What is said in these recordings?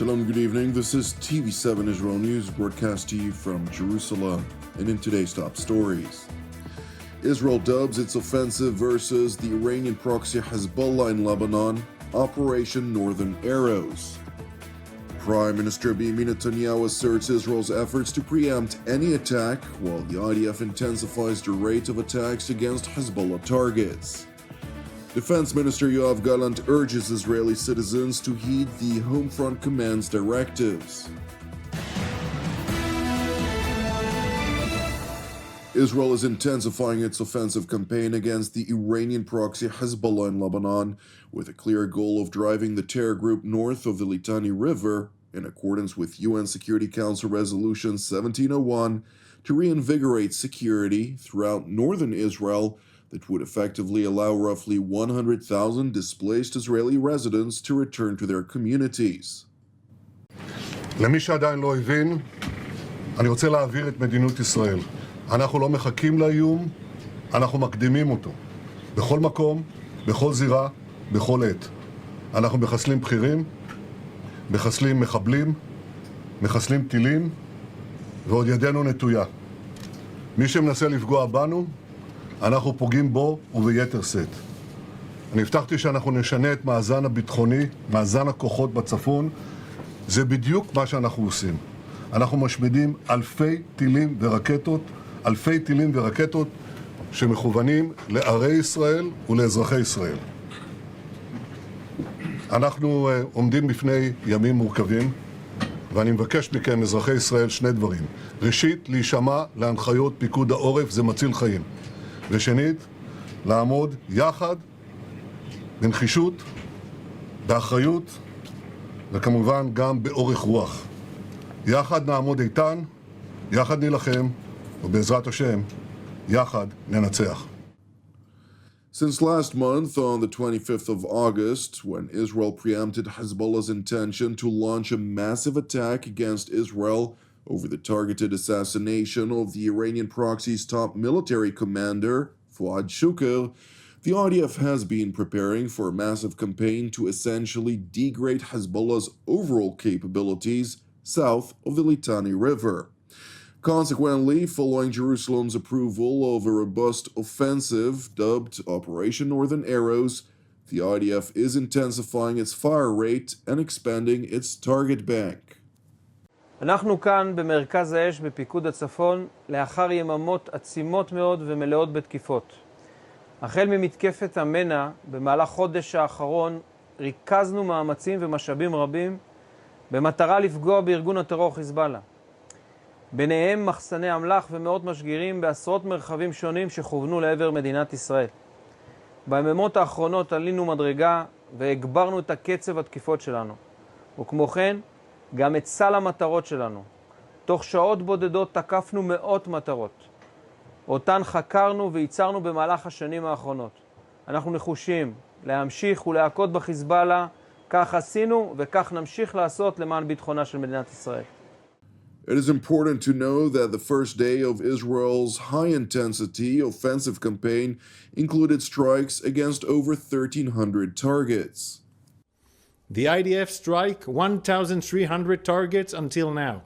Shalom, good evening. This is TV7 Israel News broadcast to you from Jerusalem. And in today's top stories, Israel dubs its offensive versus the Iranian proxy Hezbollah in Lebanon, Operation Northern Arrows. Prime Minister Benjamin Netanyahu asserts Israel's efforts to preempt any attack, while the IDF intensifies the rate of attacks against Hezbollah targets. Defense Minister Yoav Gallant urges Israeli citizens to heed the Home Front Command's directives. Israel is intensifying its offensive campaign against the Iranian proxy Hezbollah in Lebanon, with a clear goal of driving the terror group north of the Litani River, in accordance with UN Security Council Resolution 1701, to reinvigorate security throughout northern Israel that would effectively allow roughly 100,000 displaced Israeli residents to return to their communities. למי שעדיין לא הבין, אני רוצה להעביר את מדינות ישראל. אנחנו לא מחכים לאיום, אנחנו מקדימים אותו. בכל מקום, בכל זירה, בכל עת. אנחנו מחסלים בכירים, מחסלים מחבלים, מחסלים טילים, ועוד ידנו נטויה. מי שמנסה לפגוע בנו, אנחנו פוגעים בו וביתר שאת. אני הבטחתי שאנחנו נשנה את מאזן הביטחוני, מאזן הכוחות בצפון. זה בדיוק מה שאנחנו עושים. אנחנו משמידים אלפי טילים ורקטות שמכוונים לערי ישראל ולאזרחי ישראל. אנחנו עומדים בפני ימים מורכבים, ואני מבקש מכם, אזרחי ישראל, שני דברים. ראשית, להישמע להנחיות פיקוד העורף, זה מציל חיים. ושנית, לעמוד יחד, בנחישות, באחריות, וכמובן גם באורך רוח. יחד נעמוד איתן, יחד נילחם, ובעזרת השם, יחד ננצח. Since last month, on the 25th of August, when Israel preempted Hezbollah's intention to launch a massive attack against Israel over the targeted assassination of the Iranian proxy's top military commander, Fuad Shukr, the IDF has been preparing for a massive campaign to essentially degrade Hezbollah's overall capabilities south of the Litani River. Consequently, following Jerusalem's approval of a robust offensive dubbed Operation Northern Arrows, the IDF is intensifying its fire rate and expanding its target bank. אנחנו כאן במרכז האש בפיקוד הצפון לאחר יממות עצימות מאוד ומלאות בתקיפות. החל ממתקפת המנע, במהלך חודש האחרון ריכזנו מאמצים ומשאבים רבים במטרה לפגוע בארגון הטרור חיזבאללה. ביניהם מחסני אמל"ח ומאות משגרים בעשרות מרחבים שונים שכוונו לעבר מדינת ישראל. ביממות האחרונות עלינו מדרגה והגברנו את הקצב התקיפות שלנו. וכמו כן, גם את סל המטרות שלנו. תוך שעות בודדות תקפנו מאות מטרות. אותן חקרנו וייצרנו במהלך השנים האחרונות. אנחנו נחושים להמשיך ולהכות בחיזבאללה, כך עשינו וכך נמשיך לעשות למען ביטחונה של מדינת ישראל. It is important to know that the first day of Israel's high-intensity offensive campaign included strikes against over 1,300 targets. The IDF strike 1,300 targets until now,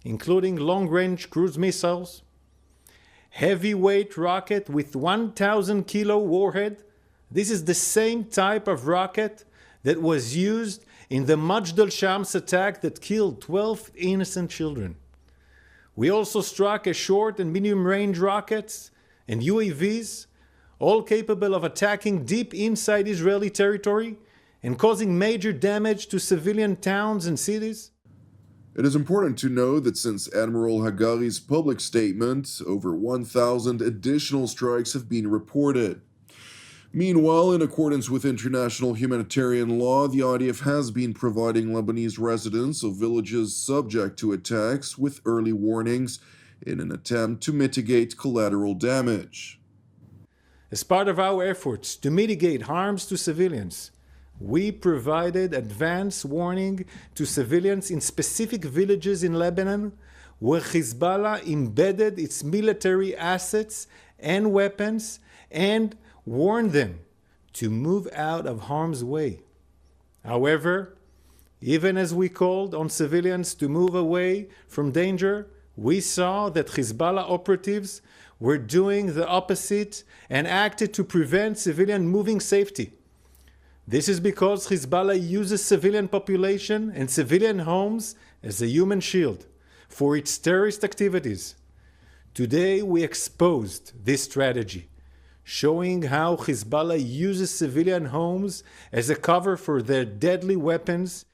including long-range cruise missiles, heavyweight rocket with 1,000-kilo warhead. This is the same type of rocket that was used in the Majdal Shams attack that killed 12 innocent children. We also struck a short and medium-range rockets and UAVs, all capable of attacking deep inside Israeli territory and causing major damage to civilian towns and cities. It is important to know that since Admiral Hagari's public statement, over 1,000 additional strikes have been reported. Meanwhile, in accordance with international humanitarian law, the IDF has been providing Lebanese residents of villages subject to attacks with early warnings in an attempt to mitigate collateral damage. As part of our efforts to mitigate harms to civilians, we provided advance warning to civilians in specific villages in Lebanon where Hezbollah embedded its military assets and weapons and warned them to move out of harm's way. However, Even as we called on civilians to move away from danger, we saw that Hezbollah operatives were doing the opposite and acted to prevent civilian moving safety. This is because Hezbollah uses civilian population and civilian homes as a human shield for its terrorist activities. Today we exposed this strategy, showing how Hezbollah uses civilian homes as a cover for their deadly weapons.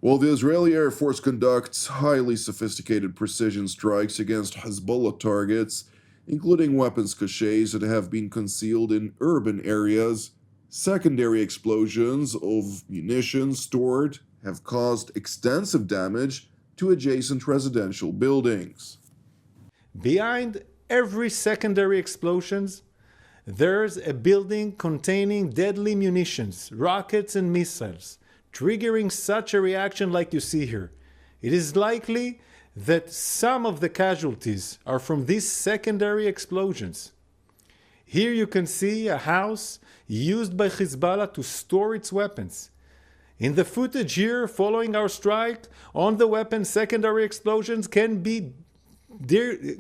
While the Israeli Air Force conducts highly sophisticated precision strikes against Hezbollah targets, including weapons caches that have been concealed in urban areas, secondary explosions of munitions stored have caused extensive damage to adjacent residential buildings. Behind every secondary explosions, there's a building containing deadly munitions, rockets and missiles, triggering such a reaction like you see here. It is likely that some of the casualties are from these secondary explosions. Here you can see a house used by Hezbollah to store its weapons. In the footage here following our strike on the weapon, secondary explosions can be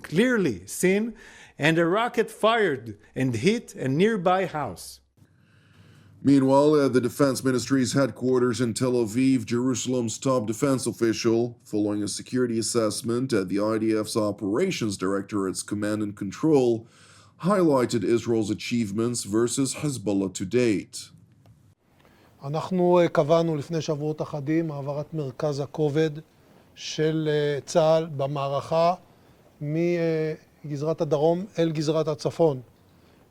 clearly seen, and a rocket fired and hit a nearby house. Meanwhile, at the Defense Ministry's headquarters in Tel Aviv, Jerusalem's top defense official, following a security assessment at the IDF's Operations Directorate's Command and Control, highlighted Israel's achievements versus Hezbollah to date. אנחנו קבענו לפני שבועות אחדים העברת מרכז הכובד של צה"ל במערכה מגזרת הדרום אל גזרת הצפון.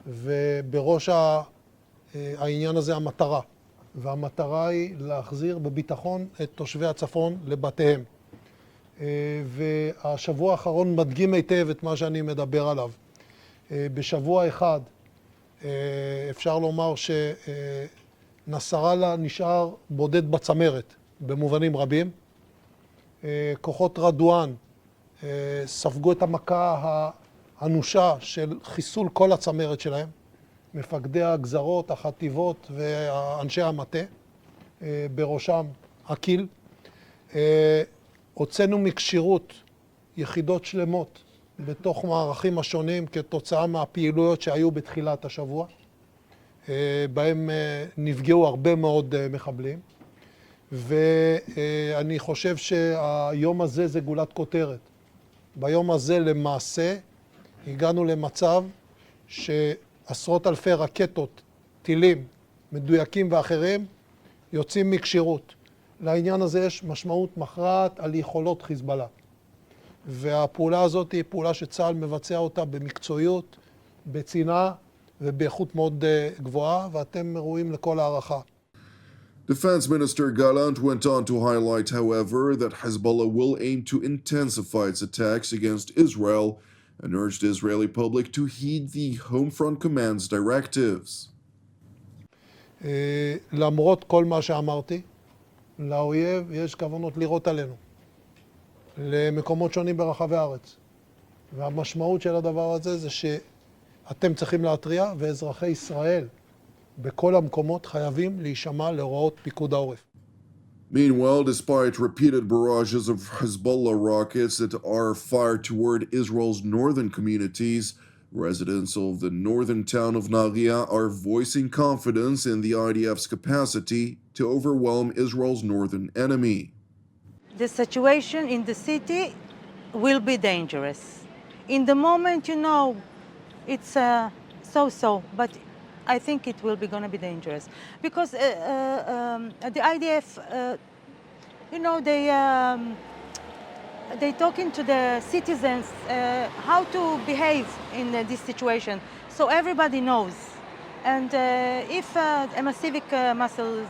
ובראש העניין הזה המטרה. והמטרה היא להחזיר בביטחון את תושבי הצפון לבתיהם. והשבוע האחרון מדגים היטב את מה שאני מדבר עליו. בשבוע אחד אפשר לומר שנסראללה נשאר בודד בצמרת במובנים רבים. כוחות רדואן ספגו את המכה האנושה של חיסול כל הצמרת שלהם. מפקדי הגזרות, החטיבות ואנשי המטה, בראשם הקיל. הוצאנו מקשירות יחידות שלמות בתוך מערכים השונים כתוצאה מהפעילויות שהיו בתחילת השבוע, בהם נפגעו הרבה מאוד מחבלים. ואני חושב שהיום הזה זה גולת כותרת. ביום הזה למעשה הגענו למצב שעשרות אלפי רקטות, טילים, מדויקים ואחרים, יוצאים מקשירות. לעניין הזה יש משמעות מכרעת על יכולות חיזבאללה. והפעולה הזאת היא פעולה שצה"ל מבצע אותה במקצועיות, בצנעה ובאיכות מאוד גבוהה, ואתם ראויים לכל הערכה. Defense Minister Gallant went on to highlight, however, that Hezbollah will aim to intensify its attacks against Israel and urged the Israeli public to heed the Home Front Command's directives. למרות כל מה שאמרתי, לאויב יש כוונות לירות עלינו, למקומות שונים ברחבי הארץ. והמשמעות של הדבר הזה זה שאתם צריכים להתריע, ואזרחי ישראל בכל המקומות חייבים להישמע להוראות פיקוד העורף. Meanwhile, despite repeated barrages of Hezbollah rockets that are fired toward Israel's northern communities, residents of the northern town of Nahariya are voicing confidence in the IDF's capacity to overwhelm Israel's northern enemy. The situation in the city will be dangerous. In the moment, it's so-so, but I think it will be going to be dangerous. Because the IDF, they talking to the citizens how to behave in this situation. So everybody knows. And if a massive missile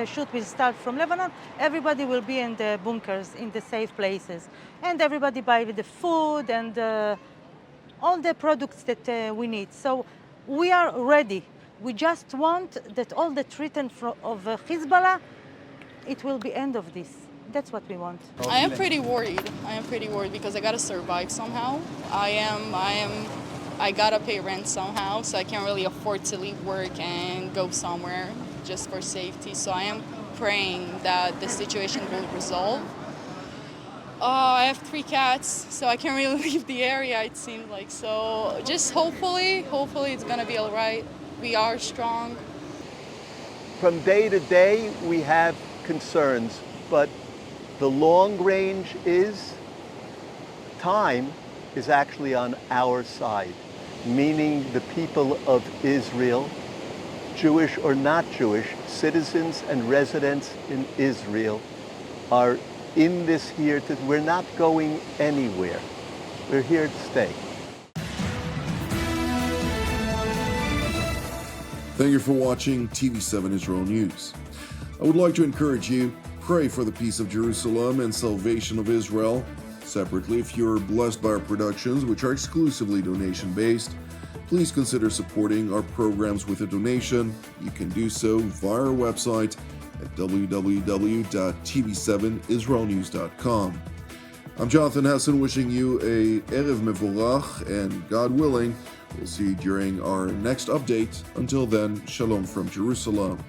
shoot will start from Lebanon, everybody will be in the bunkers, in the safe places. And everybody buy the food and all the products that we need. So we are ready. We just want that all the treatment of Hezbollah, it will be end of this. That's what we want. I am pretty worried. Because I gotta survive somehow. I gotta pay rent somehow, so I can't really afford to leave work and go somewhere just for safety. So I am praying that the situation will resolve. I have 3 cats, so I can't really leave the area, it seems like. So just hopefully it's gonna be all right. We are strong. From day to day, we have concerns, but the long range is time is actually on our side, meaning the people of Israel, Jewish or not Jewish, citizens and residents in Israel are in this here. We're not going anywhere. We're here to stay. Thank you for watching TV7 Israel News. I would like to encourage you, pray for the peace of Jerusalem and salvation of Israel. Separately, if you're blessed by our productions, which are exclusively donation-based, please consider supporting our programs with a donation. You can do so via our website at www.tv7israelnews.com. I'm Jonathan Hessen, wishing you a Erev Mevorach, and God willing, we'll see you during our next update. Until then, Shalom from Jerusalem.